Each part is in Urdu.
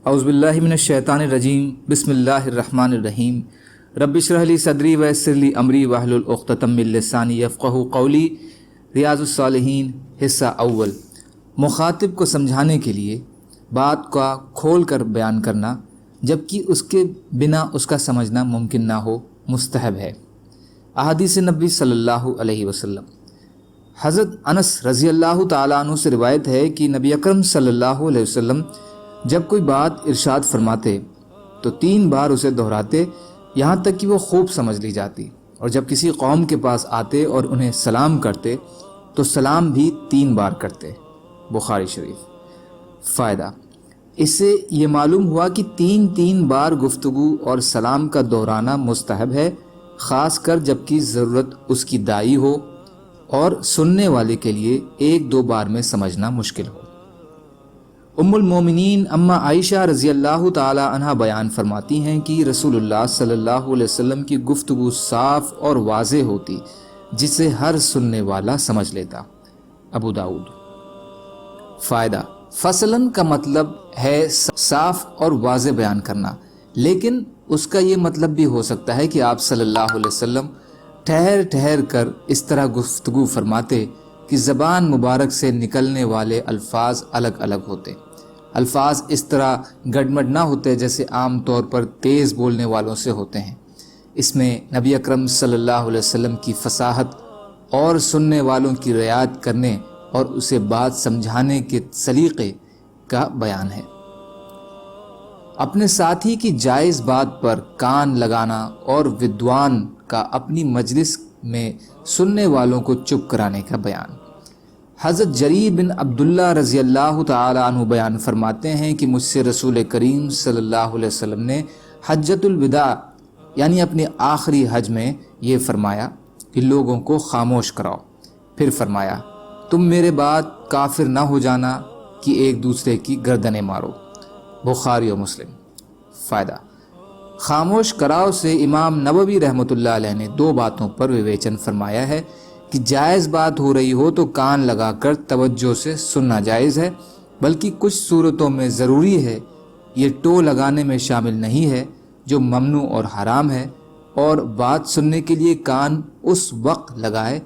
اعوذ باللہ من الشیطان الرجیم، بسم اللہ الرحمن الرحیم۔ رب اشرح لی صدری ویسر لی امری واحلل عقدۃ من لسانی یفقہوا قولی۔ ریاض الصالحین حصہ اول۔ مخاطب کو سمجھانے کے لیے بات کا کھول کر بیان کرنا جبکہ اس کے بنا اس کا سمجھنا ممکن نہ ہو مستحب ہے۔ احادیث نبی صلی اللہ علیہ وسلم۔ حضرت انس رضی اللہ تعالیٰ عنہ سے روایت ہے کہ نبی اکرم صلی اللہ علیہ وسلم جب کوئی بات ارشاد فرماتے تو 3 بار اسے دہراتے یہاں تک کہ وہ خوب سمجھ لی جاتی، اور جب کسی قوم کے پاس آتے اور انہیں سلام کرتے تو سلام بھی 3 بار کرتے۔ بخاری شریف۔ فائدہ: اس سے یہ معلوم ہوا کہ 3 بار گفتگو اور سلام کا دہرانا مستحب ہے، خاص کر جب کہ ضرورت اس کی دائی ہو اور سننے والے کے لیے 1-2 بار میں سمجھنا مشکل ہو۔ ام المومنین اما عائشہ رضی اللہ تعالی عنہ بیان فرماتی ہیں کہ رسول اللہ صلی اللہ علیہ وسلم کی گفتگو صاف اور واضح ہوتی جسے ہر سننے والا سمجھ لیتا۔ ابو داؤد۔ فائدہ: فصلاً کا مطلب ہے صاف اور واضح بیان کرنا، لیکن اس کا یہ مطلب بھی ہو سکتا ہے کہ آپ صلی اللہ علیہ وسلم ٹھہر کر اس طرح گفتگو فرماتے کہ زبان مبارک سے نکلنے والے الفاظ الگ الگ ہوتے، الفاظ اس طرح گڈمڈ نہ ہوتے جیسے عام طور پر تیز بولنے والوں سے ہوتے ہیں۔ اس میں نبی اکرم صلی اللہ علیہ وسلم کی فصاحت اور سننے والوں کی رعایت کرنے اور اسے بات سمجھانے کے سلیقے کا بیان ہے۔ اپنے ساتھی کی جائز بات پر کان لگانا اور ودوان کا اپنی مجلس میں سننے والوں کو چپ کرانے کا بیان۔ حضرت جریر بن عبداللہ رضی اللہ تعالی عنہ بیان فرماتے ہیں کہ مجھ سے رسول کریم صلی اللہ علیہ وسلم نے حجۃ الوداع یعنی اپنے آخری حج میں یہ فرمایا کہ لوگوں کو خاموش کراؤ، پھر فرمایا تم میرے بعد کافر نہ ہو جانا کہ ایک دوسرے کی گردنیں مارو۔ بخاری و مسلم۔ فائدہ: خاموش کراؤ سے امام نووی رحمۃ اللہ علیہ نے 2 باتوں پر وویچن فرمایا ہے کہ جائز بات ہو رہی ہو تو کان لگا کر توجہ سے سننا جائز ہے، بلکہ کچھ صورتوں میں ضروری ہے، یہ ٹو لگانے میں شامل نہیں ہے جو ممنوع اور حرام ہے، اور بات سننے کے لیے کان اس وقت لگائے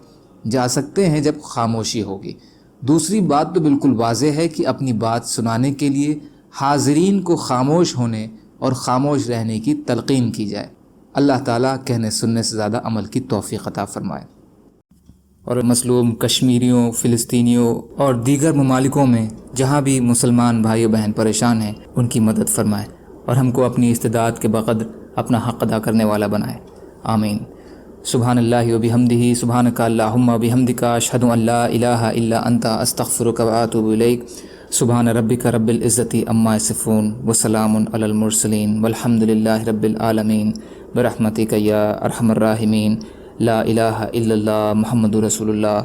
جا سکتے ہیں جب خاموشی ہوگی۔ دوسری بات تو بالکل واضح ہے کہ اپنی بات سنانے کے لیے حاضرین کو خاموش ہونے اور خاموش رہنے کی تلقین کی جائے۔ اللہ تعالیٰ کہنے سننے سے زیادہ عمل کی توفیق عطا فرمائے، اور مظلوم کشمیریوں، فلسطینیوں اور دیگر ممالکوں میں جہاں بھی مسلمان بھائی و بہن پریشان ہیں ان کی مدد فرمائے، اور ہم کو اپنی استطاعت کے بقدر اپنا حق ادا کرنے والا بنائے۔ آمین۔ سبحان اللہ و بحمدہ، سبحانک اللہم و بحمدک، اشہد ان لا الہ الا انت، استغفرک و اتوب الیک۔ سبحان ربک رب العزت عما یصفون وسلام علی المرسلین والحمد للہ رب العالمین برحمتک یا ارحم الراحمین۔ لا الہ الا اللہ محمد رسول اللہ۔